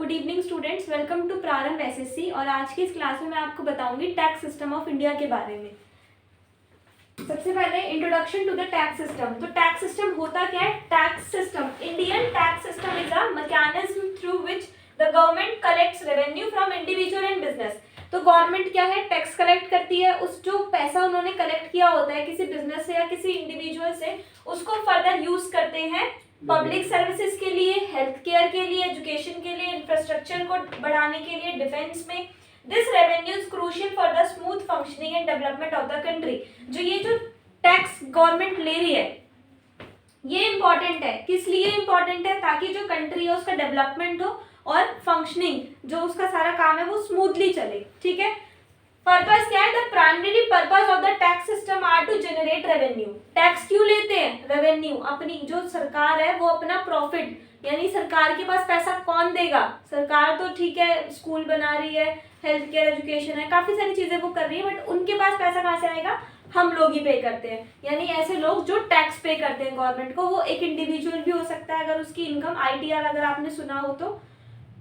Good evening students, welcome to Prarambh SSC. और आज की इस क्लास में मैं आपको बताऊंगी टैक्स सिस्टम ऑफ इंडिया के बारे में। सबसे पहले introduction to the tax system. तो टैक्स सिस्टम होता क्या है? Tax system, Indian tax system is a mechanism through which the government collects revenue from individual and business. तो गवर्नमेंट क्या है? टैक्स कलेक्ट करती है। उस जो पैसा उन्होंने कलेक्ट किया होता है किसी बिजनेस से या किसी इंडिविजुअल से, उसको फर्दर यूज करते हैं पब्लिक सर्विसेज के लिए, हेल्थ केयर के लिए, एजुकेशन के लिए, इंफ्रास्ट्रक्चर को बढ़ाने के लिए, डिफेंस में। This revenue is crucial for the smooth functioning and development of the country. ये जो टैक्स गवर्नमेंट ले रही है ये इंपॉर्टेंट है। किस लिए इंपॉर्टेंट है? ताकि जो कंट्री है उसका डेवलपमेंट हो और फंक्शनिंग, जो उसका सारा काम है वो स्मूथली चले। ठीक है। पर्पस क्या है? The primary purpose of the tax system are to generate revenue. Tax क्यों लेते हैं? रेवेन्यू, अपनी जो सरकार है वो अपना प्रॉफिट, यानी सरकार के पास पैसा कौन देगा? सरकार तो ठीक है स्कूल बना रही है, हेल्थ केयर, एजुकेशन है, काफी सारी चीजें वो कर रही है, बट उनके पास पैसा कहाँ से आएगा? हम लोग ही पे करते हैं। यानी ऐसे लोग जो टैक्स पे करते हैं गवर्नमेंट को, वो एक इंडिविजुअल भी हो सकता है अगर उसकी इनकम आईटीआर, अगर आपने सुना हो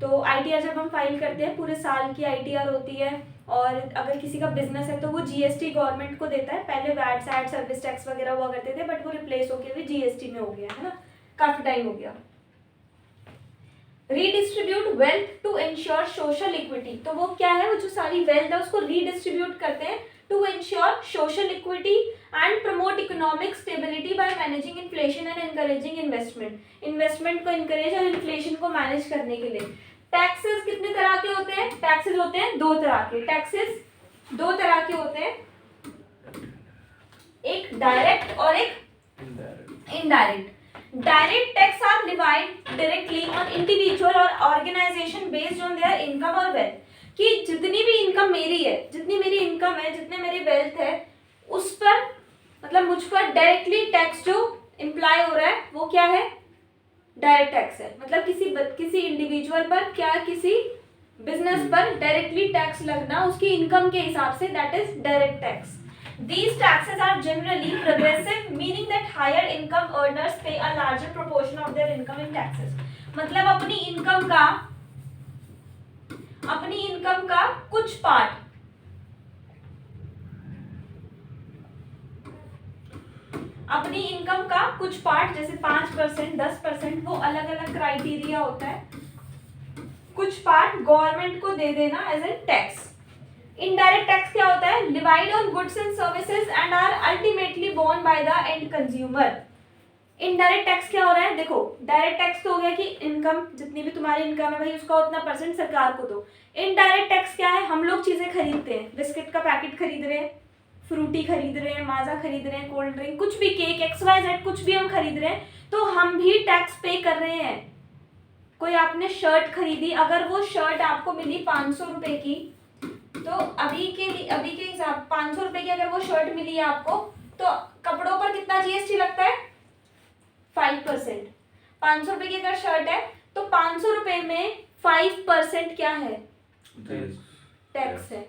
तो आईटीआर जब हम फाइल करते हैं पूरे साल की आईटीआर होती है। और अगर किसी का बिजनेस है तो वो जीएसटी गवर्नमेंट को देता है। पहले वैट सैट सर्विस टैक्स वगैरह हुआ करते थे, बट वो रिप्लेस होके भी जीएसटी में हो गया है ना, काफी टाइम हो गया। Redistribute wealth to ensure social equity. तो वो क्या है? वो जो सारी वेल्थ है उसको रीडिस्ट्रीब्यूट करते हैं to ensure social equity and promote economic stability by managing inflation and encouraging investment. Investment को इनकरेज और इन्फ्लेशन को मैनेज करने के लिए। टैक्सेस कितने तरह के होते हैं? टैक्सेस होते हैं दो तरह के। टैक्सेस दो तरह के होते हैं, एक डायरेक्ट और एक indirect. Direct tax are levied directly on individual और organisation based on their income और वेल्थ। कि जितनी भी इनकम मेरी है, जितनी मेरी इनकम है, जितने मेरी वेल्थ है, उस पर मतलब मुझ पर डायरेक्टली टैक्स जो इम्प्लाई हो रहा है वो क्या है? डायरेक्ट टैक्स है। मतलब किसी इंडिविजुअल पर, क्या किसी बिजनेस पर डायरेक्टली टैक्स लगना उसकी इनकम के हिसाब से, that is direct tax. These taxes are generally progressive, meaning that higher income earners pay a larger proportion of their income in taxes. मतलब अपनी इनकम का कुछ पार्ट, अपनी इनकम का कुछ पार्ट जैसे 5%, 10%, वो अलग अलग क्राइटेरिया होता है, कुछ पार्ट गवर्नमेंट को दे देना as a tax. Indirect tax क्या होता है? Levied on goods and services and are ultimately borne by the end consumer. Indirect tax क्या हो रहा है? देखो, डायरेक्ट टैक्स तो हो गया कि इनकम, जितनी भी तुम्हारी इनकम है भाई उसका उतना परसेंट सरकार को दो। इनडायरेक्ट टैक्स क्या है? हम लोग चीजें खरीदते हैं, बिस्किट का पैकेट खरीद रहे हैं, फ्रूटी खरीद रहे हैं, माजा खरीद रहे हैं, कोल्ड ड्रिंक, कुछ भी, केक, XYZ, कुछ भी हम खरीद रहे हैं तो हम भी टैक्स पे कर रहे हैं। कोई आपने शर्ट खरीदी, अगर वो शर्ट आपको मिली 500 रुपए की, तो अभी के हिसाब 500 रुपए की अगर वो शर्ट मिली है आपको, तो कपड़ों पर कितना जीएसटी लगता है? 5%। 500 रुपए की अगर शर्ट है तो 500 रुपए में 5% क्या है? टैक्स है।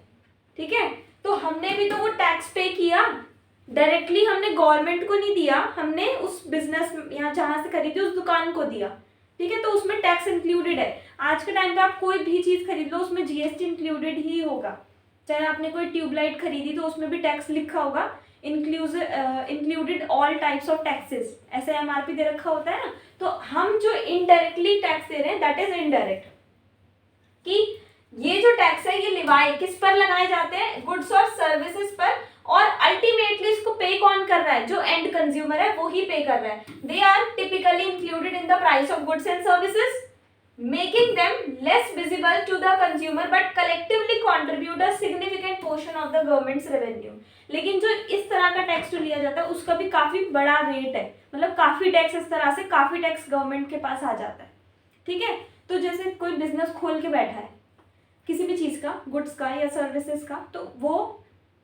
ठीक है। तो हमने भी तो वो टैक्स पे किया, डायरेक्टली हमने गवर्नमेंट को नहीं दिया, हमने उस बिजनेस यहाँ जहां से खरीदी उस दुकान को दिया। ठीक है। तो उसमें टैक्स इंक्लूडेड है। आज के टाइम पे आप कोई भी चीज खरीद लो उसमें जीएसटी इंक्लूडेड ही होगा। चाहे आपने कोई ट्यूबलाइट खरीदी तो उसमें भी टैक्स लिखा होगा, included all types of taxes, ऐसे एमआरपी दे रखा होता है ना। तो हम जो इनडायरेक्टली टैक्स दे रहे हैं दैट इज इनडायरेक्ट। कि ये जो टैक्स है ये लिवाई किस पर लगाए जाते हैं? गुड्स और सर्विसेज पर। और अल्टीमेटली इसको पे कौन कर रहा है? जो एंड कंज्यूमर है वो ही पे कर रहा है। They are typically included in the price of goods and services, making them less visible to the consumer but collectively contribute a significant portion of the government's revenue। लेकिन जो इस तरह का टैक्स जो लिया जाता है उसका भी काफी बड़ा रेट है, मतलब काफी टैक्स, इस तरह से काफी टैक्स गवर्नमेंट के पास आ जाता है। ठीक है। तो जैसे कोई बिजनेस खोल के बैठा है किसी भी चीज का, गुड्स का या सर्विसेज का, तो वो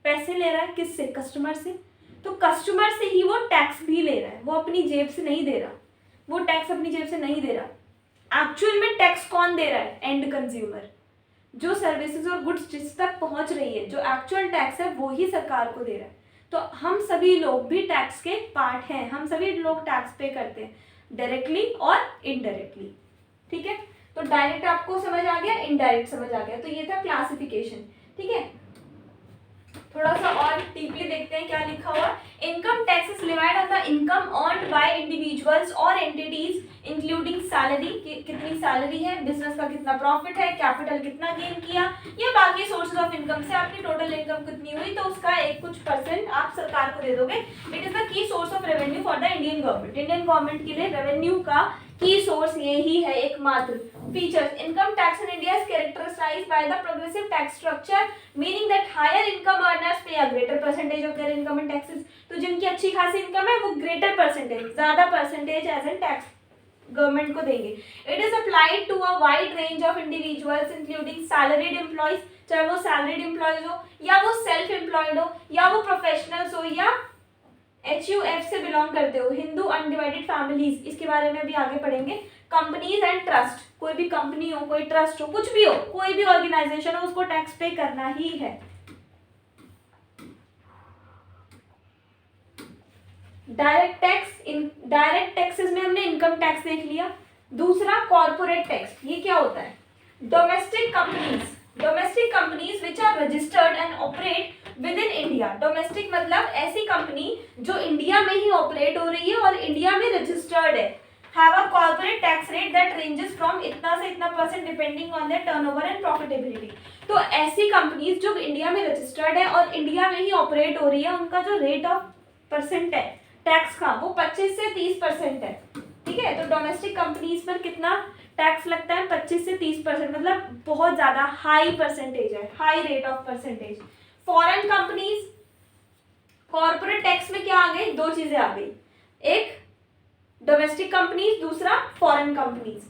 पैसे ले रहा है किससे? कस्टमर से। तो कस्टमर से ही वो टैक्स भी ले रहा है, वो अपनी जेब से नहीं दे रहा, वो टैक्स अपनी जेब से नहीं दे रहा। एक्चुअल में टैक्स कौन दे रहा है? And consumer. जो सर्विसेज और गुड्स जिस तक पहुंच रही है, जो एक्चुअल टैक्स है वो ही सरकार को दे रहा है। तो हम सभी लोग भी टैक्स के पार्ट हैं, हम सभी लोग टैक्स पे करते हैं डायरेक्टली और इनडायरेक्टली। ठीक है। तो डायरेक्ट आपको समझ आ गया, इनडायरेक्ट समझ आ गया। तो ये था क्लासिफिकेशन, ठीक है। थोड़ा सा और डीपली देखते हैं क्या लिखा हुआ। Income tax is levied on the income earned bye individuals और एंटिटीज इंक्लूडिंग सैलरी, कितनी सैलरी है, बिजनेस का कितना प्रॉफिट है, कैपिटल कितना गेन किया, या बाकी सोर्सेज ऑफ इनकम से आपकी टोटल इनकम कितनी हुई, तो उसका एक कुछ परसेंट आप सरकार को दे दोगे। It is the key source of revenue for the Indian government. Indian government के लिए रेवेन्यू का की सोर्स यही है एकमात्र। Features, income tax in India is characterised by the progressive tax structure, meaning that higher income earners pay a greater percentage of their income in taxes. तो जिनकी अच्छी खासी इनकम है वो ग्रेटर परसेंटेज, ज्यादा percentage as an tax government को देंगे। It is applied to a wide range of individuals including salaried employees, चाहे वो सैलरीड एम्प्लॉइज हो या वो सेल्फ एम्प्लॉयड हो या वो प्रोफेशनल्स हो या HUF से बिलोंग करते हो, हिंदू अनडिवाइडेड फैमिलीज, इसके बारे में भी आगे पढ़ेंगे। कंपनीज एंड ट्रस्ट, कोई भी कंपनी हो, कोई ट्रस्ट हो, कुछ भी हो, कोई भी ऑर्गेनाइजेशन हो, उसको टैक्स पे करना ही है। डायरेक्ट टैक्स, डायरेक्ट टैक्सेस में हमने इनकम टैक्स देख लिया। दूसरा कॉर्पोरेट टैक्स, ये क्या होता है? Domestic companies which are registered and operate within India. Domestic मतलब ऐसी कंपनी जो इंडिया में ही ऑपरेट हो रही है और इंडिया में रजिस्टर्ड है, have a corporate tax rate that ranges from इतना से इतना percent depending on their turnover and profitability. तो ऐसी कंपनीज जो इंडिया में रजिस्टर्ड है और इंडिया में ही ऑपरेट हो रही है, उनका जो रेट ऑफ परसेंट है टैक्स का वो 25 से 30% है, ठीक है। तो डोमेस्टिक कंपनीज पर कितना टैक्स लगता है? 25 से 30%, मतलब बहुत ज्यादा हाई परसेंटेज है, high rate of percentage. Foreign companies, corporate tax में क्या आ गई? दो चीजें आ गई, एक डोमेस्टिक कंपनीज, दूसरा foreign companies.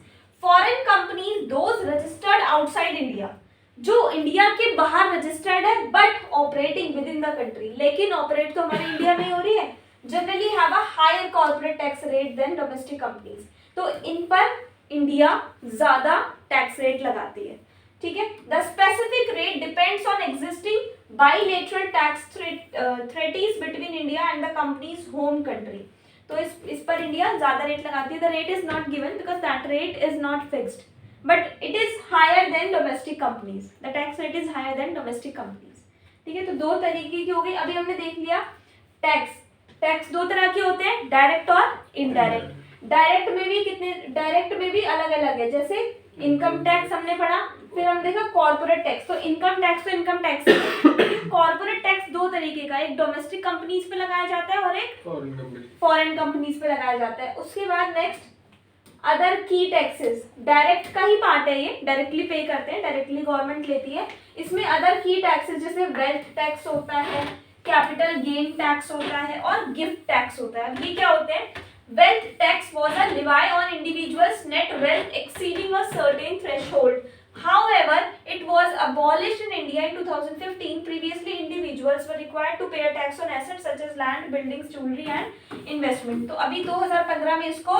Foreign companies those registered outside India, जो इंडिया के बाहर रजिस्टर्ड है but operating within the country, लेकिन ऑपरेट तो हमारे इंडिया में ही हो रही है, generally have a higher corporate tax rate than domestic companies. तो इन पर इंडिया ज्यादा टैक्स रेट लगाती है, ठीक है। The specific rate depends on existing bilateral tax treaties between India and the companies home country. तो इस पर इंडिया ज्यादा रेट लगाती है। The rate is not given because that rate is not fixed, but it is higher than domestic companies. The tax rate is higher than domestic companies, ठीक है। तो दो तरीके की हो गई। अभी हमने देख लिया टैक्स दो तरह के होते हैं, डायरेक्ट और इनडायरेक्ट। डायरेक्ट में भी अलग अलग है, जैसे इनकम टैक्स हमने पढ़ा, फिर हम देखा कॉर्पोरेट टैक्स। तो इनकम टैक्स है, लेकिन कॉर्पोरेट टैक्स दो तरीके का, एक डोमेस्टिक कंपनीज पे लगाया जाता है और एक फॉरेन कंपनीज पे लगाया जाता है। उसके बाद नेक्स्ट अदर की टैक्सेस, डायरेक्ट का ही पार्ट है ये, डायरेक्टली पे करते हैं, डायरेक्टली गवर्नमेंट लेती है। इसमें अदर की टैक्सेस जैसे वेल्थ टैक्स होता है, कैपिटल गेन टैक्स होता है और गिफ्ट टैक्स होता है। ये क्या होते हैं? Wealth tax was a levy on individuals net wealth exceeding a certain threshold. However, it was abolished in India in 2015. Previously, individuals were required to pay a tax on assets such as land, buildings, jewelry and investment. तो अभी 2015 में इसको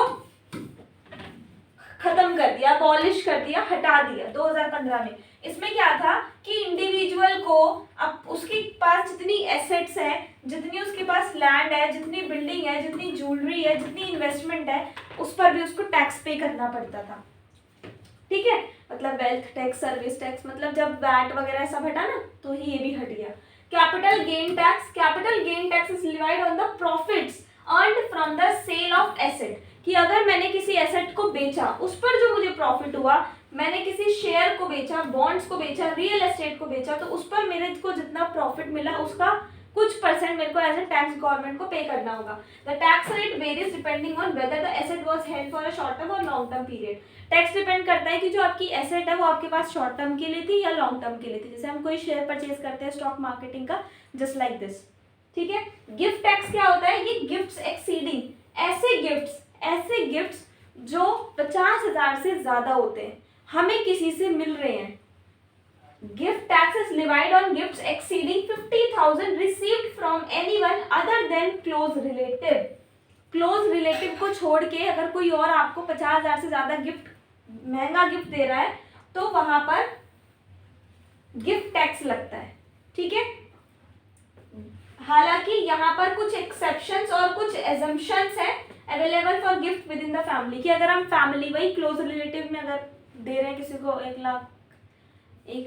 खत्म कर दिया, abolish कर दिया, हटा दिया 2015 में। इसमें क्या था कि इंडिविजुअल को अब उसके पास जितनी एसेट्स है, जितनी उसके पास लैंड है, जितनी बिल्डिंग है, जितनी ज्वेलरी है, जितनी इन्वेस्टमेंट है, उस पर भी उसको टैक्स पे करना पड़ता था, ठीक है। मतलब वेल्थ टैक्स, सर्विस टैक्स, मतलब जब वैट वगैरह सब हटा ना, तो ही ये भी हट गया। Capital gain tax is levied on the profits earned from the sale of asset, कि अगर मैंने किसी एसेट को बेचा, उस पर जो मुझे प्रॉफिट हुआ, मैंने किसी शेयर को बेचा, बॉन्ड्स को बेचा, रियल एस्टेट को बेचा, तो उस पर मेरे को जितना प्रॉफिट मिला उसका कुछ परसेंट मेरे को एज ए टैक्स गवर्नमेंट को पे करना होगा। The tax rate varies depending on whether the asset was held for a short term और long term period. Tax depend करता है कि जो आपकी एसेट है वो आपके पास शॉर्ट टर्म के लिए थी या लॉन्ग टर्म के लिए थी। जैसे हम कोई शेयर परचेज करते हैं स्टॉक मार्केटिंग का, जस्ट लाइक दिस, ठीक है। गिफ्ट टैक्स क्या होता है? ये गिफ्ट्स एक्सीडिंग, ऐसे गिफ्ट्स जो 50,000 से ज्यादा होते हैं, हमें किसी से मिल रहे हैं। Gift tax is levied on gifts exceeding 50,000 received from anyone other than close relative. Close relative को छोड़ के अगर कोई और आपको 50,000 से ज्यादा गिफ्ट, महंगा गिफ्ट दे रहा है, तो वहां पर गिफ्ट टैक्स लगता है, ठीक है। हालांकि यहाँ पर कुछ एक्सेप्शंस और कुछ एजम्पशंस हैं available for gift with in the family, कि अगर हम फैमिली, वही क्लोज रिलेटिव में अगर दे रहे हैं किसी को 1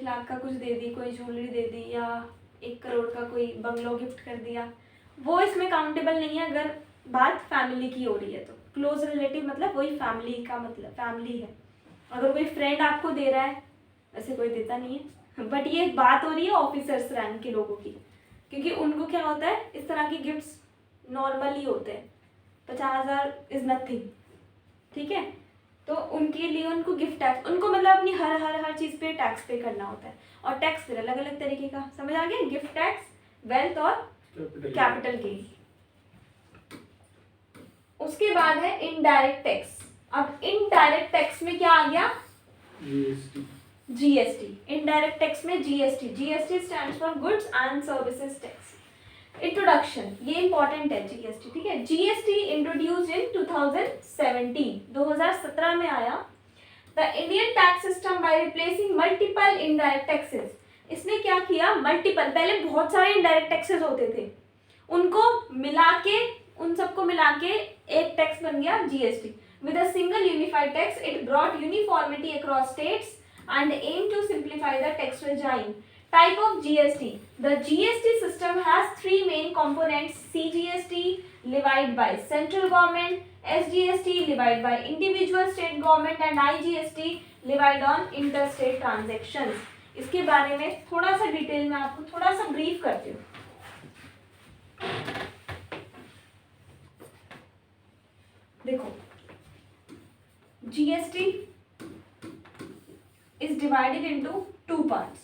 लाख का कुछ दे दी, कोई ज्वेलरी दे दी, या 1 करोड़ का कोई बंगलो गिफ्ट कर दिया, वो इसमें काउंटेबल नहीं है अगर बात फैमिली की हो रही है। तो क्लोज रिलेटिव मतलब वही फैमिली का मतलब फैमिली है। अगर कोई फ्रेंड आपको दे रहा है, वैसे कोई देता नहीं है, बट ये बात हो रही है ऑफिसर्स रैंक के लोगों की, क्योंकि उनको क्या होता है, इस तरह के गिफ्ट्स नॉर्मली होते हैं, 50,000 इज नथिंग, ठीक है। तो उनके लिए उनको गिफ्ट टैक्स, उनको मतलब अपनी हर चीज़ पे टैक्स पे करना होता है, और टैक्स फिर अलग अलग तरीके का, समझ आ गया, गिफ्ट टैक्स, वेल्थ और कैपिटल गेन। उसके बाद है इनडायरेक्ट टैक्स। अब इनडायरेक्ट टैक्स में क्या आ गया, जीएसटी। इनडायरेक्ट टैक्स में GST, GST stands for goods and services tax. Introduction, ये इंपॉर्टेंट है जीएसटी, ठीक है। जीएसटी इंट्रोड्यूस्ड इन 2017 में आया। The Indian tax system by replacing multiple indirect taxes. इसने क्या किया, मल्टीपल, पहले बहुत सारे इनडायरेक्ट टैक्सेस होते थे, उनको मिला के, उन सबको मिला के एक टैक्स बन गया GST. With a single unified tax it brought uniformity across states and aim to simplify the tax regime. Type of GST. The GST system has three main components: CGST levied by central government, SGST levied by individual state government, and IGST levied on interstate transactions. इसके बारे में थोड़ा सा detail में आपको थोड़ा सा brief करती हूँ। देखो, GST is divided into two parts: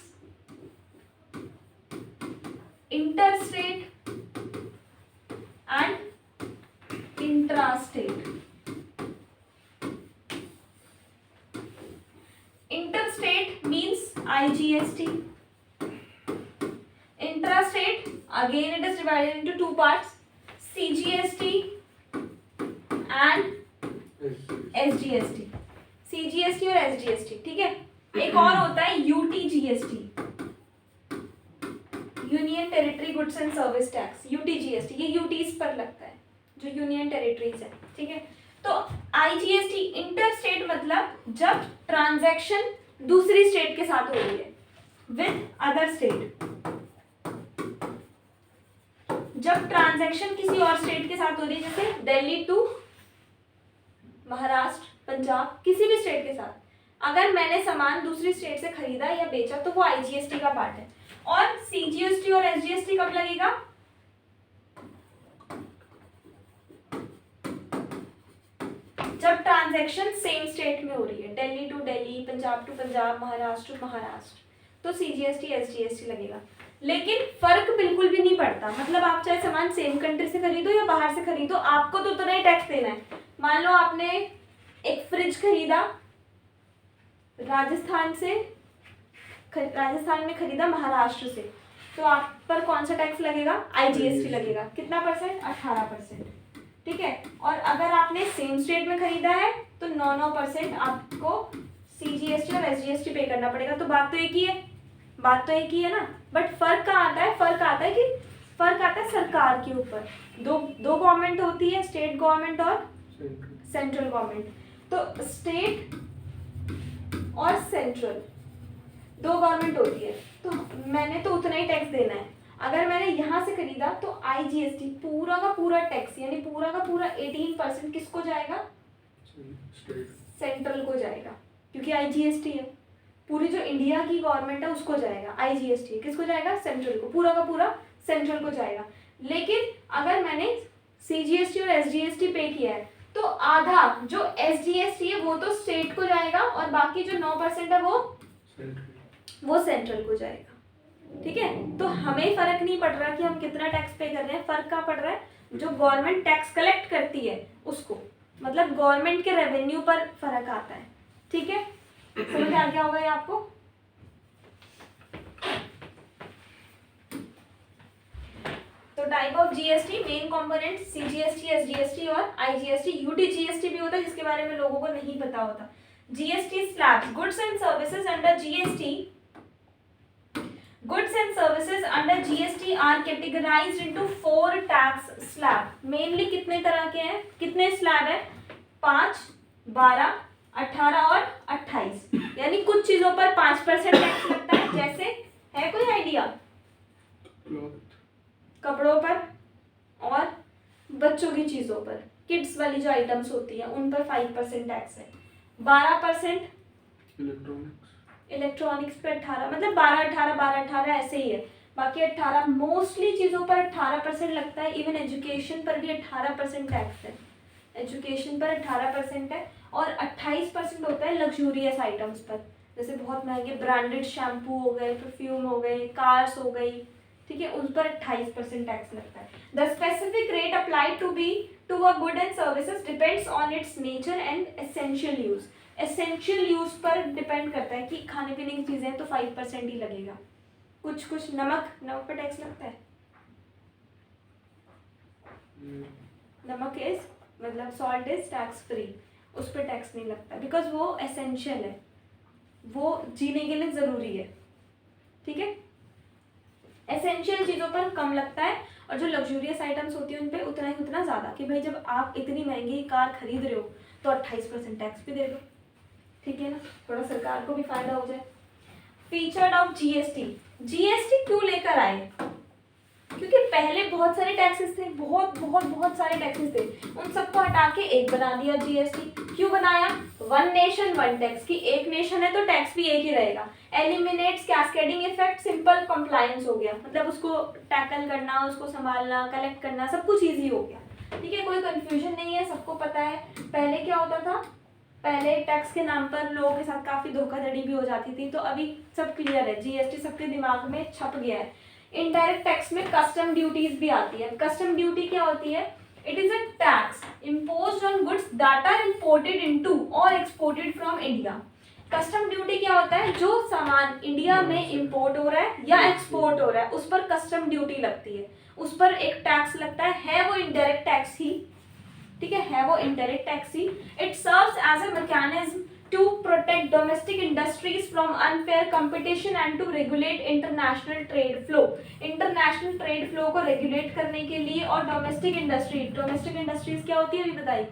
interstate and intrastate. Interstate means IGST. Intrastate, again it is divided into two parts: CGST and SGST. CGST और SGST, ठीक है। एक और होता है UTGST, union territory goods and service tax, UTGST, ये UTs पर लगता है, जो यूनियन टेरिटरीज है, ठीक है। तो IGST, इंटरस्टेट, मतलब जब ट्रांजैक्शन दूसरी स्टेट के साथ हो रही है, विद अदर स्टेट, जब ट्रांजैक्शन किसी और स्टेट के साथ हो रही है, जैसे दिल्ली टू महाराष्ट्र, पंजाब, किसी भी स्टेट के साथ, अगर मैंने सामान दूसरी स्टेट से खरीदा या बेचा तो वो आईजीएसटी का पार्ट है। और सीजीएसटी और एसजीएसटी कब लगेगा, जब ट्रांजैक्शन सेम स्टेट में हो रही है, Delhi to Delhi, Punjab to Punjab, Maharashtra to Maharashtra, तो सीजीएसटी एसजीएसटी लगेगा। लेकिन फर्क बिल्कुल भी नहीं पड़ता, मतलब आप चाहे सामान सेम कंट्री से खरीदो या बाहर से खरीदो, आपको तो उतना ही टैक्स देना है। मान लो आपने एक फ्रिज खरीदा राजस्थान में खरीदा महाराष्ट्र से, तो आप पर कौन सा टैक्स लगेगा, आईजीएसटी लगेगा। कितना परसेंट, 18%, ठीक है। और अगर आपने सेम स्टेट में खरीदा है तो 9% आपको सीजीएसटी और एसजीएसटी पे करना पड़ेगा। तो बात तो एक ही है ना, बट फर्क कहाँ आता है, फर्क आता है सरकार के ऊपर। दो गवर्नमेंट होती है, स्टेट गवर्नमेंट और सेंट्रल गवर्नमेंट। तो स्टेट और सेंट्रल दो गवर्नमेंट होती है, तो मैंने तो उतना ही टैक्स देना है। अगर मैंने यहाँ से खरीदा तो आईजीएसटी पूरा का पूरा टैक्स, यानी पूरा का पूरा 18% किसको जाएगा, सेंट्रल को जाएगा, क्योंकि आईजीएसटी है। पूरी जो इंडिया की गवर्नमेंट है उसको जाएगा, आईजीएसटी किसको जाएगा, सेंट्रल को, पूरा का पूरा सेंट्रल को जाएगा। लेकिन अगर मैंने सीजीएसटी और एसजीएसटी पे किया है तो आधा जो एसजीएसटी है वो तो स्टेट को जाएगा और बाकी जो 9% है वो सेंट्रल को जाएगा, ठीक है। तो हमें फर्क नहीं पड़ रहा कि हम कितना टैक्स पे कर रहे हैं, फर्क कहाँ पड़ रहा है, जो गवर्नमेंट टैक्स कलेक्ट करती है उसको, मतलब गवर्नमेंट के रेवेन्यू पर फर्क आता है, ठीक है। समझ आ गया होगा ये आपको। तो type of GST, main component CGST, SGST और आईजीएसटी। यूटीजीएसटी भी होता है जिसके बारे में लोगों को नहीं पता होता। GST slabs, goods and services under GST, goods and services under GST R categorised into 4 tax slab. Mainly कितने तरह के हैं, कितने स्लैब है, 5, 12, 18 और 28। यानी कुछ चीजों पर 5% टैक्स लगता है, जैसे है कोई आइडिया? कपड़ों पर और बच्चों की चीजों पर, किड्स वाली जो आइटम्स होती है उन पर 5% टैक्स है। 12% इलेक्ट्रॉनिक्स पे 18, मतलब 12-18 ऐसे ही है। बाकी 18 मोस्टली चीजों पर 18% लगता है। इवन एजुकेशन पर भी 18% टैक्स है, एजुकेशन पर 18% है। और 28% होता है लग्जूरियस आइटम्स पर, जैसे बहुत महंगे ब्रांडेड शैम्पू हो गए, परफ्यूम हो गए, कार्स हो गई, ठीक है, उन पर 28% टैक्स लगता है। The specific rate applied to a good and services depends on its nature and essential use. Essential use पर डिपेंड करता है कि खाने पीने की चीजें हैं तो 5% ही लगेगा। कुछ नमक पर टैक्स लगता है। नमक इज मतलब सॉल्ट इज टैक्स फ्री, उस पर टैक्स नहीं लगता बिकॉज वो एसेंशियल है, वो जीने के लिए जरूरी है, ठीक है। एसेंशियल चीजों पर कम लगता है और जो लग्जूरियस आइटम्स होती है उन पे उतना ज्यादा, कि भाई जब आप इतनी महंगी कार खरीद रहे हो तो 28% टैक्स भी दे दो, ठीक है ना, थोड़ा सरकार को भी फायदा हो जाए। Feature of GST. जीएसटी क्यों लेकर आए? क्योंकि पहले बहुत सारे टैक्सेस थे, बहुत सारे टैक्सेस थे, उन सबको हटा के एक बना दिया जीएसटी। क्यों बनाया? वन नेशन वन टैक्स, की एक नेशन है तो टैक्स भी एक ही रहेगा। Eliminates cascading effect, simple compliance हो गया, मतलब उसको टैकल करना, उसको संभालना, कलेक्ट करना, सब कुछ ईजी हो गया, ठीक है, कोई कंफ्यूजन नहीं है, सबको पता है। पहले क्या होता था, पहले टैक्स के नाम पर लोगों के साथ काफी धोखाधड़ी भी हो जाती थी, तो अभी सब क्लियर है, जीएसटी सबके दिमाग में छप गया है। इनडायरेक्ट टैक्स में कस्टम ड्यूटीज भी आती है। कस्टम ड्यूटी क्या होती है? It is a tax imposed on goods that are imported into और exported from India. Custom duty क्या होता है? जो सामान इंडिया में इंपोर्ट हो रहा है या एक्सपोर्ट हो रहा है उस पर कस्टम ड्यूटी लगती है, उस पर एक टैक्स लगता है वो इनडायरेक्ट टैक्स ही, ठीक है वो इनडायरेक्ट टैक्स ही। It serves as a mechanism to protect domestic industries from unfair competition and to regulate international trade flow। international trade flow को regulate करने के लिए, और domestic industries क्या होती है अभी बताइए?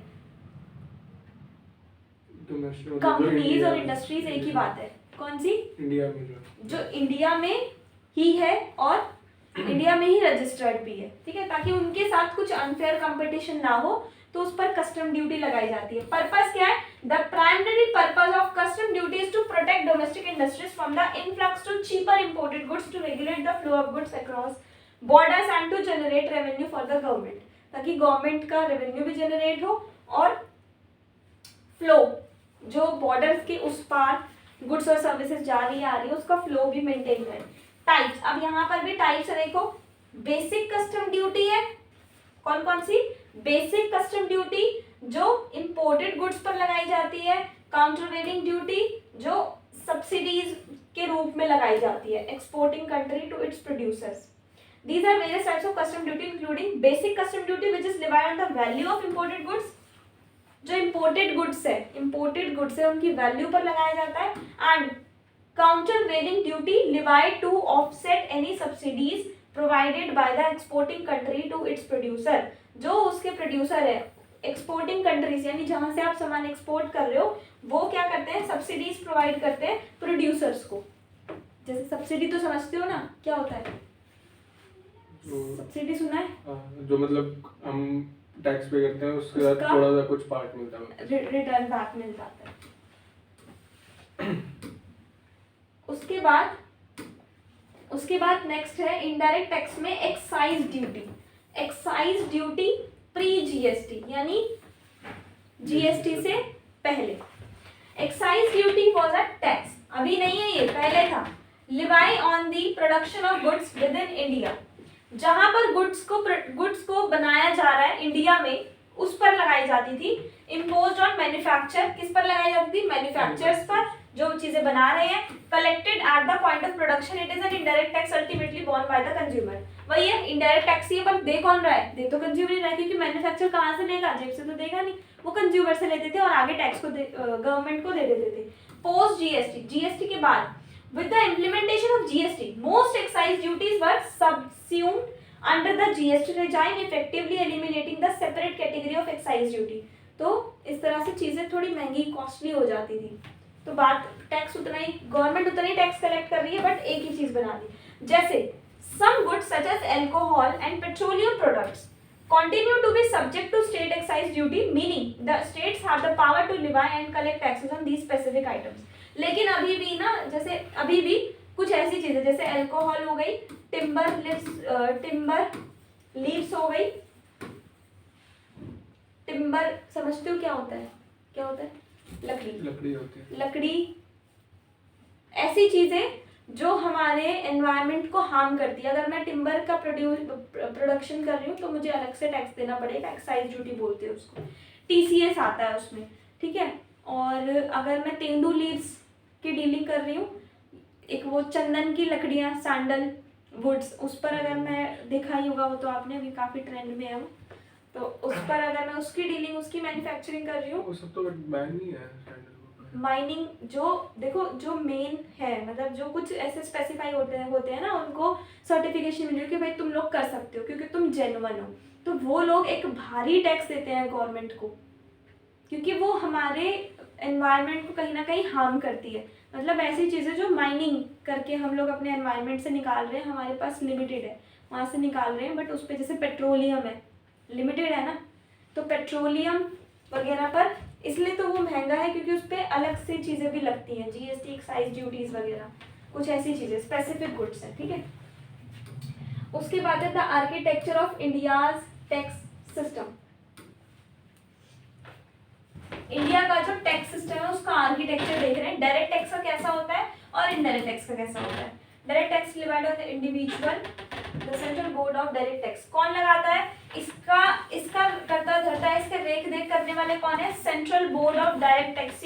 कंपनीज और इंडस्ट्रीज एक ही बात है। कौन सी? इंडिया में जो इंडिया में ही है और इंडिया में ही रजिस्टर्ड भी है, ठीक है, ताकि उनके साथ कुछ अनफेयर कंपटीशन ना हो तो उस पर कस्टम ड्यूटी लगाई जाती है। पर्पस क्या है? The primary purpose of custom duty is to protect domestic industries from the influx to cheaper imported goods, to regulate the flow of goods across borders and to generate revenue for the government, ताकि government का revenue भी generate हो और flow जो borders के उस पार goods और services जा रही है आ रही है उसका फ्लो भी मेंटेन रहे। टाइप्स, अब यहाँ पर भी टाइप्स देखो, बेसिक कस्टम ड्यूटी है, कौन कौन सी? बेसिक कस्टम ड्यूटी जो इंपोर्टेड गुड्स पर लगाई जाती है, काउंटरवेलिंग ड्यूटी जो सब्सिडीज के रूप में लगाई जाती है exporting country to its producers. These are various types of custom duty including basic custom duty which is levied on the value of imported goods, जो imported goods है उनकी वैल्यू पर लगाया जाता है, and countervailing duty levied to offset any subsidies provided by the exporting country to its producer। जो उसके producer है एक्सपोर्टिंग कंट्रीज यानी जहां से आप सामान एक्सपोर्ट कर रहे हो वो क्या करते हैं? सब्सिडीज प्रोवाइड करते हैं प्रोड्यूसर्स को। जैसे सब्सिडी तो समझते हो ना क्या होता है? सब्सिडी सुना है? जो मतलब हम टैक्स पे करते हैं उसके बाद थोड़ा सा कुछ पार्ट मिलता है, रिटर्न बैक मिल जाता है। उसके बाद नेक्स्ट है इनडायरेक्ट टैक्स में excise duty. Excise duty pre GST यानी जीएसटी से पहले। Excise duty was a tax, अभी नहीं है ये, पहले था। Levi on the production of goods with in India, जहां पर गुड्स को बनाया जा रहा है इंडिया में उस पर लगाई जाती थी। इम्पोज्ड ऑन मैन्युफैक्चर, किस पर लगाई जाती थी? मैन्युफैक्चरर्स पर जो चीजें बना रहे हैं। Collected at the point of production, it is an indirect tax ultimately borne by the consumer. वही है इनडायरेक्ट टैक्स ही है, पर दे कौन रहा है? दे तो कंज्यूमर ही रहा है, क्योंकि मैन्युफैक्चर कहाँ से लेगा? जेब से तो देगा नहीं, वो कंज्यूमर से लेते थे और आगे टैक्स को गवर्नमेंट को दे देते थे। पोस्ट जीएसटी, जीएसटी के बाद with the implementation of GST most excise duties were subsumed under the GST regime, effectively eliminating the separate category of excise duty। तो इस तरह से चीजें थोड़ी महंगी कॉस्टली हो जाती थी, तो बात टैक्स उतना ही, गवर्नमेंट उतना ही टैक्स कलेक्ट कर रही है, बट एक ही चीज बना दी। जैसे some goods such as alcohol and petroleum products continue to be subject to state excise duty, meaning the states have the power to levy and collect taxes on these specific items। लेकिन अभी भी ना, जैसे अभी भी कुछ ऐसी चीजें जैसे अल्कोहल हो गई, टिम्बर लीव्स हो गई। टिम्बर समझते हो क्या होता है? क्या होता है? लकड़ी होती है। लकड़ी, ऐसी चीजें जो हमारे एनवायरनमेंट को हार्म करती है। अगर मैं टिम्बर का प्रोडक्शन कर रही हूँ तो मुझे अलग से टैक्स देना पड़ेगा, एक्साइज ड्यूटी बोलते हैं उसको, टीसीएस आता है उसमें, ठीक है। और अगर मैं तेंदू लीव्स की डीलिंग कर रही हूँ, एक वो चंदन की लकड़ियाँ, सैंडल वुड्स, उस पर अगर मैं, देखा ही होगा वो तो आपने, अभी काफ़ी ट्रेंड में है वो, तो उस पर अगर मैं उसकी डीलिंग, उसकी मैन्युफैक्चरिंग कर रही हूँ, वो सब तो बैन नहीं है सैंडल। माइनिंग, जो देखो जो मेन है, मतलब जो कुछ ऐसे स्पेसिफाई होते हैं ना, उनको सर्टिफिकेशन मिली कि भाई तुम लोग कर सकते हो क्योंकि तुम जेन्युइन हो, तो वो लोग एक भारी टैक्स देते हैं गवर्नमेंट को, क्योंकि वो हमारे एनवायरनमेंट को कहीं ना कहीं हार्म करती है। मतलब ऐसी चीज़ें जो माइनिंग करके हम लोग अपने एनवायरनमेंट से निकाल रहे हैं, हमारे पास लिमिटेड है, वहाँ से निकाल रहे हैं, बट उस पर जैसे पेट्रोलियम है, लिमिटेड है ना, तो पेट्रोलियम वगैरह पर इसलिए तो वो महंगा है क्योंकि उस पर अलग से चीज़ें भी लगती हैं, जीएसटी, एक्साइज ड्यूटीज वगैरह, कुछ ऐसी चीज़ें स्पेसिफिक गुड्स हैं, ठीक है। उसके बाद है the architecture of India's tax system. India का जो टैक्स सिस्टम है उसका आर्किटेक्चर देख रहे हैं। डायरेक्ट टैक्स का कैसा होता है और इनडायरेक्ट टैक्स का कैसा होता है। Direct tax divide on the individual, the central board of direct tax कौन लगाता है? इसका करता धरता है, इसके रेख देख करने वाले कौन है? Central board of direct tax,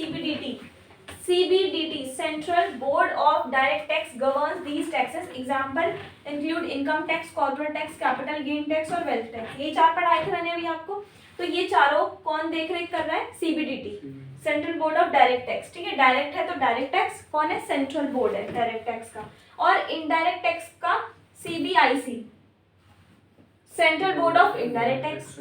CBDT, central board of direct tax governs these taxes. Example include income tax, corporate tax, capital gain tax और वेल्थ टैक्स। ये चार पढ़ाए थे मैंने अभी आपको, तो ये चारों कौन देख रेख कर रहा है? CBDT, central board of direct tax, ठीक है। डायरेक्ट है तो डायरेक्ट टैक्स कौन है? सेंट्रल बोर्ड है डायरेक्ट टैक्स का। और इनडायरेक्ट टैक्स का CBIC, central board of indirect tax,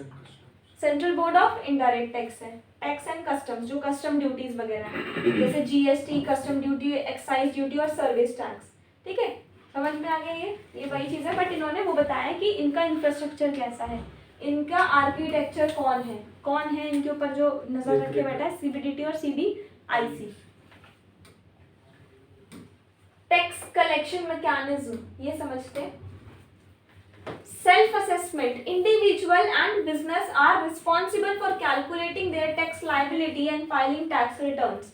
central board of indirect tax है। टैक्स एंड कस्टम्स, जो कस्टम ड्यूटीज वगैरह है, जैसे GST, custom duty, excise duty और सर्विस टैक्स, ठीक है। समझ में आ गया? ये वही चीज़ है, बट इन्होंने वो बताया कि इनका इंफ्रास्ट्रक्चर कैसा है, इनका आर्किटेक्चर कौन है इनके ऊपर जो नजर रखे बैठा है? CBDT और CBIC। टैक्स कलेक्शन मैकेनिज्म ये समझते हैं। Self assessment, individual and business are responsible for calculating their tax liability and filing tax returns.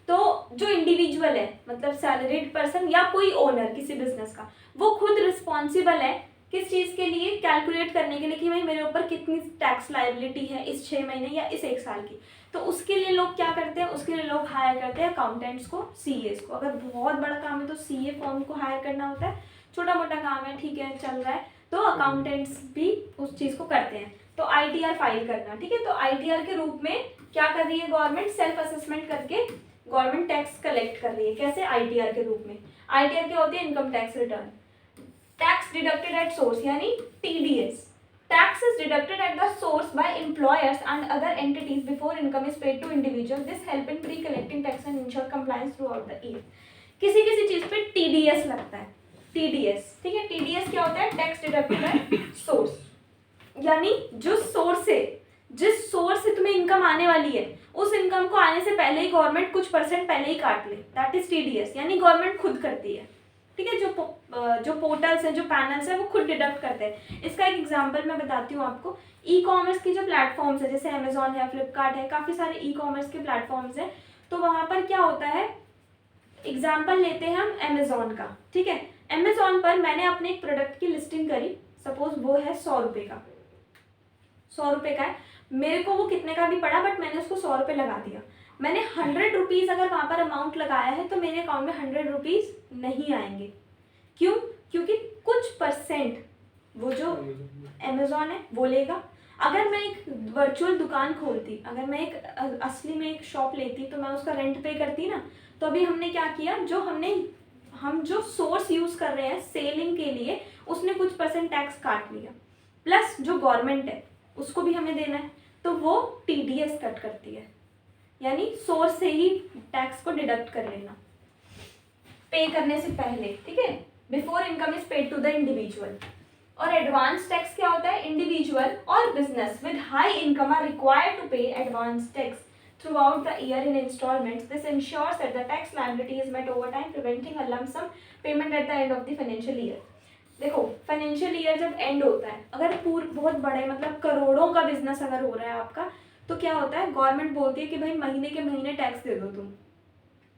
तो जो इंडिविजुअल है, मतलब सैलरीड पर्सन या कोई ओनर किसी बिजनेस का, वो खुद रिस्पॉन्सिबल है किस चीज़ के लिए? कैलकुलेट करने के लिए कि भाई मेरे ऊपर कितनी टैक्स लायबिलिटी है इस 6 महीने या इस 1 साल की। तो उसके लिए लोग क्या करते हैं? उसके लिए लोग हायर करते हैं अकाउंटेंट्स को, CAs को। अगर बहुत बड़ा काम है तो CA फॉर्म को हायर करना होता है, छोटा मोटा काम है, ठीक है, चल रहा है, तो अकाउंटेंट्स भी उस चीज़ को करते हैं। तो ITR फाइल करना, ठीक है। तो ITR के रूप में क्या कर रही है गवर्नमेंट? सेल्फ असेसमेंट करके गवर्नमेंट टैक्स कलेक्ट कर रही है। कैसे? ITR के रूप में। ITR क्या होती है? Income tax return. Tax deducted at source यानी TDS, tax is deducted at the source by employers and other entities before income is paid to individual. This help in pre-collecting tax and ensure compliance throughout the year. किसी किसी चीज पे TDS लगता है, TDS, ठीक है। TDS क्या होता है? टैक्स डिडक्टेड एट सोर्स, यानी जो सोर्स है, जिस सोर्स से तुम्हें इनकम आने वाली है, उस इनकम को आने से पहले ही गवर्नमेंट कुछ % पहले ही काट ले, दैट इज TDS, यानी गवर्नमेंट खुद करती है, ठीक है। जो पोर्टल्स हैं, जो पैनल्स हैं, वो खुद डिडक्ट करते हैं। इसका एक एग्जांपल मैं बताती हूँ आपको। ई कॉमर्स की जो प्लेटफॉर्म्स है, जैसे अमेजोन है, फ्लिपकार्ट है, काफ़ी सारे ई कॉमर्स के प्लेटफॉर्म्स हैं। तो वहाँ पर क्या होता है, एग्जाम्पल लेते हैं हम अमेजोन का, ठीक है। अमेजोन पर मैंने अपने एक प्रोडक्ट की लिस्टिंग करी, सपोज वो है 100 रुपये का, 100 रुपये का है, मेरे को वो कितने का भी पड़ा, बट मैंने उसको 100 रुपये लगा दिया। मैंने 100 रुपीज़ अगर वहाँ पर अमाउंट लगाया है तो मेरे अकाउंट में 100 रुपीज़ नहीं आएंगे। क्यों? क्योंकि कुछ % वो जो अमेजोन है वो लेगा। अगर मैं एक वर्चुअल दुकान खोलती, अगर मैं एक असली में एक शॉप लेती, तो मैं उसका रेंट पे करती ना। तो अभी हमने क्या किया, हम जो सोर्स यूज़ कर रहे हैं सेलिंग के लिए, उसने कुछ % टैक्स काट लिया, प्लस जो गवर्नमेंट है उसको भी हमें देना है, तो वो TDS कट करती है। यानी सोर्स से ही टैक्स को डिडक्ट कर लेना पे करने से पहले, ठीक है, before income is paid to the individual. और एडवांस टैक्स क्या होता है, इंडिविजुअल और business with high income are required to pay advance tax throughout the year in installments. This ensures that the tax liability is met over time, preventing a lump sum payment at the end of the financial year. देखो financial year जब and होता है, अगर बहुत बड़े मतलब करोड़ों का बिजनेस अगर हो रहा है आपका, तो क्या होता है, गवर्नमेंट बोलती है कि भाई महीने के महीने टैक्स दे दो तुम,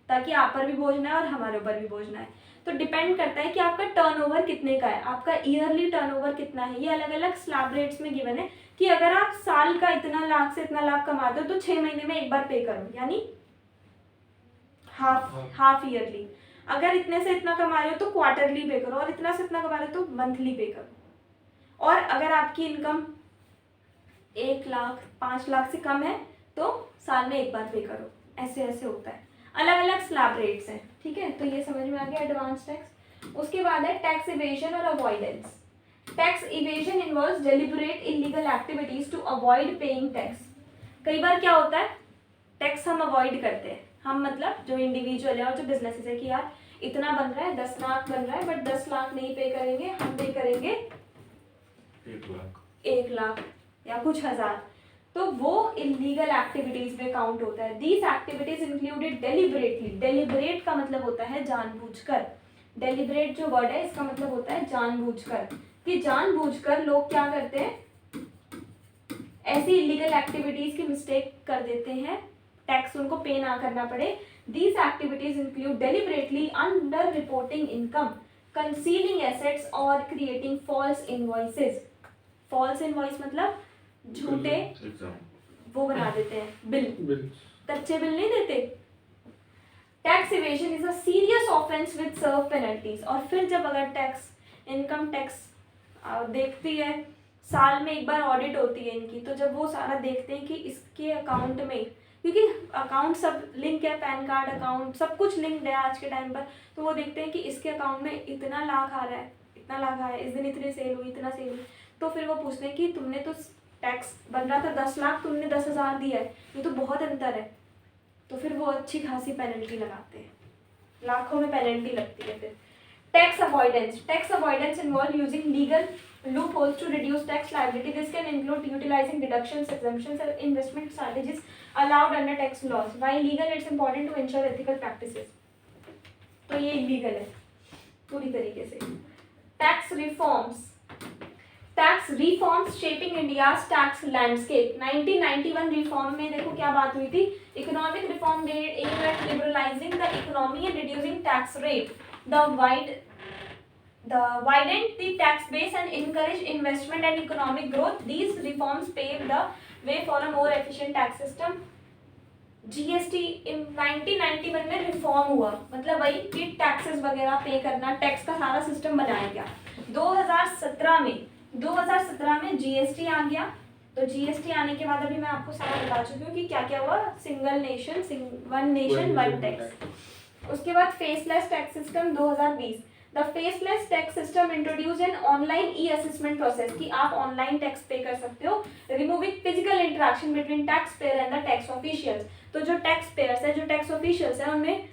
ताकि आप पर भी बोझ ना है और हमारे ऊपर भी बोझ ना है। तो डिपेंड करता है कि आपका टर्नओवर कितने का है, आपका ईयरली टर्नओवर कितना है। ये अलग अलग स्लैब रेट्स में गिवन है कि अगर आप साल का इतना लाख से इतना लाख कमाते हो तो 6 महीने में एक बार पे करो, यानी हाफ ईयरली। अगर इतने से इतना कमा रहे हो तो क्वार्टरली पे करो, और इतना से इतना कमा रहे हो तो मंथली पे करो। और अगर आपकी इनकम 1 लाख 5 लाख से कम है तो साल में एक बार पे करो। ऐसे ऐसे होता है, अलग अलग स्लैब रेट्स हैं, ठीक है। तो ये समझ में आ गया एडवांस टैक्स। उसके बाद है टैक्स इवेजन और avoidance. Tax evasion involves deliberate illegal activities to avoid paying tax. कई बार क्या होता है, टैक्स हम अवॉइड करते हैं, हम मतलब जो इंडिविजुअल है और जो बिजनेसेस है कि यार इतना बन रहा है, 10 लाख बन रहा है, बट 10 लाख नहीं पे करेंगे, हम पे करेंगे 1 लाख या कुछ हजार, तो वो इलीगल एक्टिविटीज में काउंट होता है। These activities included deliberately. Deliberate का मतलब होता है जानबूझकर। डेलिबरेट जो वर्ड है इसका मतलब होता है जानबूझकर, कि जानबूझकर लोग क्या करते हैं, ऐसी इलीगल एक्टिविटीज की मिस्टेक कर देते हैं, टैक्स उनको पे ना करना पड़े। These activities include deliberately under reporting income, concealing assets और creating false invoices. False invoice मतलब झूठे वो बना देते हैं, बिल, कच्चे बिल नहीं देते। Tax evasion is a serious offence with severe penalties. और फिर जब अगर टैक्स इनकम टैक्स देखती है, साल में एक बार ऑडिट होती है इनकी, तो जब वो सारा देखते हैं कि इसके अकाउंट में, क्योंकि अकाउंट सब लिंक है, पैन कार्ड अकाउंट सब कुछ लिंक्ड है आज के टाइम पर, तो वो देखते हैं कि इसके अकाउंट में इतना लाख आ रहा है, इतना लाख आया, इस दिन इतनी सेल हुई, इतना सेल हुई, तो फिर वो पूछते हैं कि तुमने तो टैक्स बन रहा था 10 लाख, तुमने 10,000 दिया है, ये तो बहुत अंतर है। तो फिर वो अच्छी खासी पेनल्टी लगाते हैं, लाखों में पेनल्टी लगती है। फिर tax avoidance. Tax avoidance involve using legal loopholes to reduce tax liability. This can include utilizing deductions, exemptions, and investment strategies allowed under tax laws. While legal, it's important to ensure ethical practices. तो ये illegal है पूरी तरीके से। Tax reforms. Tax reforms shaping India's tax landscape. 1991 reform में देखो क्या बात हुई थी, economic reform aimed at liberalizing the economy and reducing tax rate. The widened the tax base and encouraged investment and economic growth. These reforms paved the way for a more efficient tax system. GST in 1991 में reform हुआ, मतलब वही कि taxes वगैरह पे करना, tax का सारा सिस्टम बनाया गया। 2017 में जीएसटी आ गया। तो जीएसटी आने के बाद अभी मैं आपको सारा बता चुकी हूँ कि क्या क्या हुआ, single nation one nation one tax. उसके बाद faceless tax system 2020। The faceless tax system introduce an online E assessment process, कि आप ऑनलाइन टैक्स पे कर सकते हो, removing physical interaction between tax payer and the tax officials. तो जो टैक्स पेयर्स है, जो टैक्स ऑफिशियल्स है, उनमें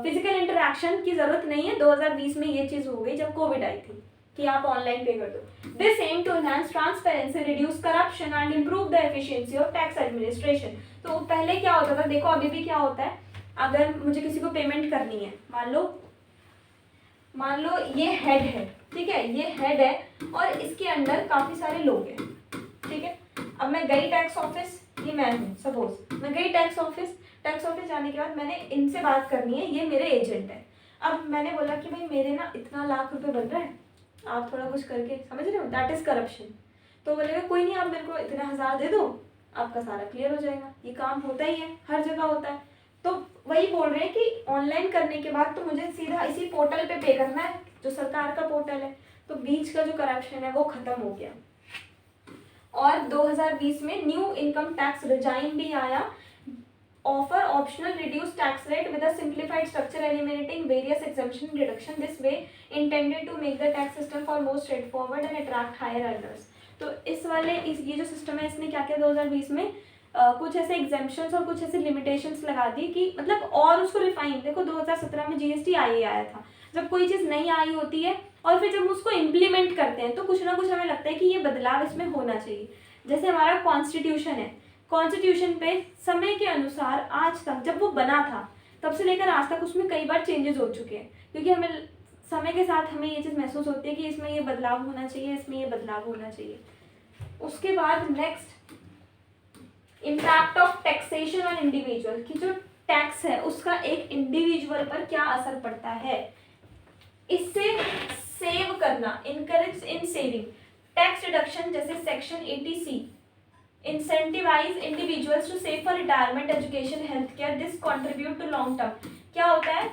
फिजिकल इंटरेक्शन की जरूरत नहीं है। 2020 में ये चीज हो गई जब कोविड आई थी कि आप ऑनलाइन पे कर दो। This aim to enhance transparency, reduce corruption and improve the efficiency of tax administration. तो पहले क्या होता था, देखो अभी भी क्या होता है, अगर मुझे किसी को पेमेंट करनी है, मान लो ये हेड है, ठीक है, ये हेड है और इसके अंडर काफी सारे लोग हैं, ठीक है। अब मैं गई टैक्स ऑफिस, ये मैं हूँ सपोज, मैं गई टैक्स ऑफिस जाने के बाद मैंने इनसे बात करनी है, ये मेरे एजेंट है। अब मैंने बोला कि भाई मेरे ना इतना लाख रुपए बन रहा है, आप थोड़ा कुछ करके, समझ रहे हो, दैट इज करप्शन। तो बोलेगा कोई नहीं, आप मेरे को इतना 1000 दे दो, आपका सारा क्लियर हो जाएगा। ये काम होता ही है, हर जगह होता है। तो वही बोल रहे हैं कि ऑनलाइन करने के बाद तो मुझे सीधा इसी पोर्टल पे करना है, जो सरकार का पोर्टल है। तो बीच का जो करप्शन है वो खत्म हो गया। और 2020 में न्यू इनकम टैक्स रिजाइन भी आया, offer optional reduce tax rate with a simplified structure eliminating various exemption deduction. This way intended to make the tax system for more straightforward and attract higher earners. तो ये जो system है, इसने क्या किया 2020 में, कुछ ऐसे एग्जेम्पशंस और कुछ ऐसे लिमिटेशंस लगा दी कि मतलब और उसको रिफाइन, देखो 2017 में जीएसटी आया था। जब कोई चीज़ नहीं आई होती है और फिर जब उसको इम्प्लीमेंट करते हैं तो कुछ ना कुछ हमें लगता है कि ये बदलाव इसमें होना चाहिए। जैसे हमारा कॉन्स्टिट्यूशन है, कॉन्स्टिट्यूशन पे समय के अनुसार आज तक जब वो बना था तब से लेकर आज तक उसमें कई बार चेंजेस हो चुके हैं, क्योंकि हमें समय के साथ हमें ये चीज़ महसूस होती है कि इसमें ये बदलाव होना चाहिए, इसमें ये बदलाव होना चाहिए। उसके बाद next, impact of taxation on individual, कि जो टैक्स है उसका एक इंडिविजुअल पर क्या असर पड़ता है। इससे सेव करना, encourage in saving, tax reduction जैसे section 80C incentivise individuals to save for retirement, education, health care, this contribute to long term. क्या होता है,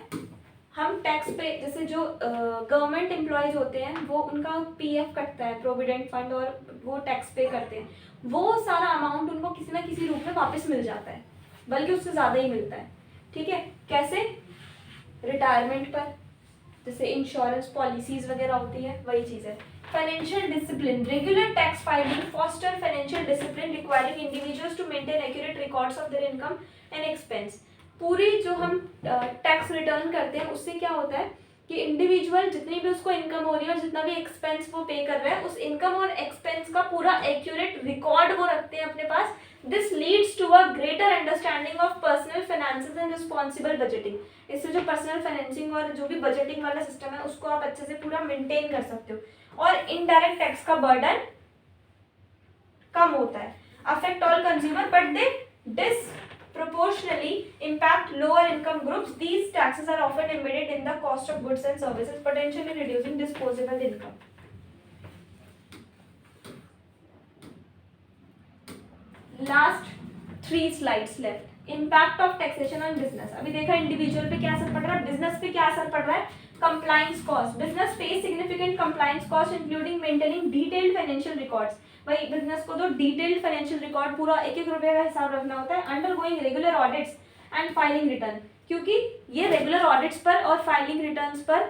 हम टैक्स पे, जैसे जो गवर्नमेंट एम्प्लॉयज होते हैं वो उनका पीएफ कटता है, प्रोविडेंट फंड, और वो टैक्स पे करते हैं, वो सारा अमाउंट उनको किसी ना किसी रूप में वापस मिल जाता है, बल्कि उससे ज़्यादा ही मिलता है। ठीक है, कैसे, रिटायरमेंट पर, जैसे इंश्योरेंस पॉलिसीज वगैरह होती है, वही चीज़ है। Financial discipline, regular tax filing foster financial discipline requiring individuals to maintain accurate records of their income and expense. पूरी जो हम टैक्स रिटर्न करते हैं उससे क्या होता है कि इंडिविजुअल जितनी भी उसको इनकम हो रही है और जितना भी एक्सपेंस वो पे कर रहा है, उस इनकम और एक्सपेंस का पूरा एक्यूरेट रिकॉर्ड वो रखते हैं अपने पास। This leads to a greater understanding of personal finances and responsible budgeting. इससे जो पर्सनल फाइनेंसिंग और जो भी बजटिंग वाला सिस्टम है उसको आप अच्छे से पूरा मेंटेन कर सकते हो। और इनडायरेक्ट टैक्स का बर्डन कम होता है। Affect all consumer but they disproportionately impact lower income groups. These taxes are often embedded in the cost of goods and services, potentially reducing disposable income. Last 3 slides left. Impact of taxation on business. अभी देखा individual पे क्या असर पड़ रहा है, business पे क्या असर पड़ रहा है। Compliance cost. Business face significant compliance cost including maintaining detailed financial records. भाई बिजनेस को तो डिटेल्ड फाइनेंशियल रिकॉर्ड पूरा एक एक रुपये का हिसाब रखना होता है। Undergoing regular audits and filing return, क्योंकि ये रेगुलर ऑडिट्स पर और फाइलिंग रिटर्न्स पर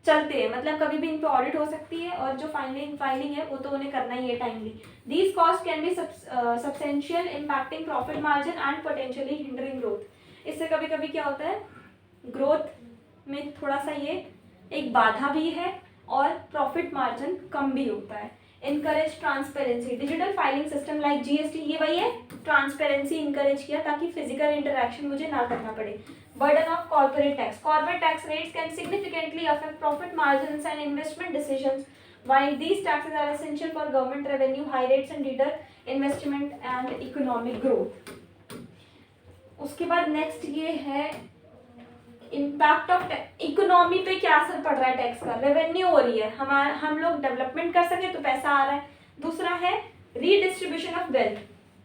चलते हैं, मतलब कभी भी इन पे ऑडिट हो सकती है और जो फाइलिंग है वो तो उन्हें करना ही है timely. These cost can be substantial impacting profit margin and potentially hindering growth. इससे कभी कभी क्या होता है, ग्रोथ में थोड़ा सा ये एक बाधा भी है और प्रॉफिट मार्जिन कम भी होता है। Encourage transparency, digital filing system like GST, ये वही है, ट्रांसपेरेंसी इनकरेज किया ताकि फिजिकल इंटरेक्शन मुझे ना करना पड़े। Burden of corporate tax, corporate tax rates can significantly affect profit margins and investment decisions, while these taxes are essential for government revenue, high rates and deter investment and economic growth. उसके बाद next ये है impact of economy पे क्या असर पड़ रहा है टैक्स का। रेवेन्यू हो रही है, हम लोग डेवलपमेंट कर सके तो पैसा आ रहा है। दूसरा है रीडिस्ट्रीब्यूशन ऑफ वेल्थ,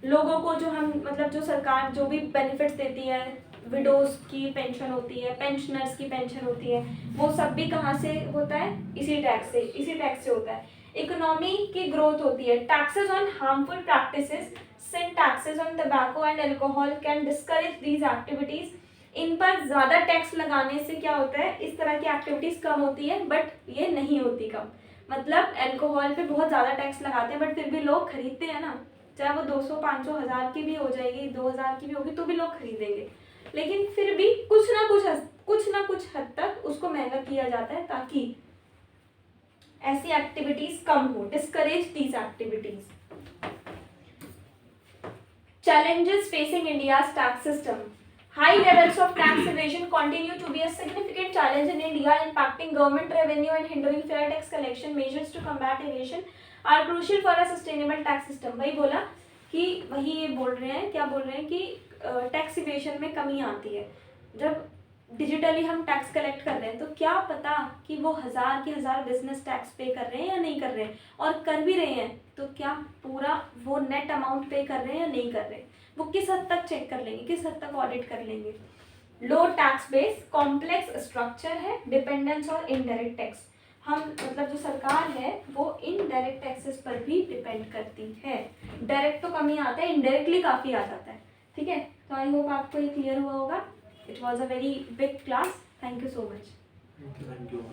लोगों को जो हम मतलब जो सरकार जो भी बेनिफिट्स देती है, विडोज की पेंशन होती है, पेंशनर्स की पेंशन होती है, वो सब भी कहाँ से होता है, इसी टैक्स से होता है। इकोनॉमी की ग्रोथ होती है। Taxes on harmful practices, since taxes on tobacco and alcohol can discourage these activities. इन पर ज़्यादा टैक्स लगाने से क्या होता है, इस तरह की एक्टिविटीज़ कम होती है, बट ये नहीं होती कम। मतलब अल्कोहल पे बहुत ज़्यादा टैक्स लगाते हैं बट फिर भी लोग खरीदते हैं ना, चाहे वो 200, 500, 1000 की भी हो जाएगी, 2000 की भी होगी तो भी लोग खरीदेंगे, लेकिन फिर भी कुछ ना कुछ हद तक उसको महंगा किया जाता है ताकि ऐसी एक्टिविटीज़ कम हो, discourage these activities. Challenges facing India's tax system. High levels of tax evasion continue to be a significant challenge in India, impacting government revenue and hindering fair tax collection. Measures to combat evasion are crucial for a sustainable tax system. वही ये बोल रहे हैं, क्या बोल रहे हैं कि टैक्स इवेशन में कमी आती है। जब डिजिटली हम टैक्स कलेक्ट कर रहे हैं तो क्या पता कि वो 1000 के 1000 बिजनेस टैक्स पे कर रहे हैं या नहीं कर रहे हैं, और कर भी रहे हैं तो क्या पूरा वो नेट अमाउंट पे कर रहे हैं या नहीं कर रहे हैं, वो किस हद तक चेक कर लेंगे, किस हद तक ऑडिट कर लेंगे। लो टैक्स बेस, कॉम्प्लेक्स स्ट्रक्चर है, डिपेंडेंस और इनडायरेक्ट टैक्स। हम मतलब जो सरकार है वो इनडायरेक्ट टैक्सेस पर भी डिपेंड करती है। डायरेक्ट तो कम ही आता है, इनडायरेक्टली काफ़ी आ जाता है। ठीक है, तो आई होप आपको ये क्लियर हुआ होगा। It was a very big class. Thank you so much. Thank you.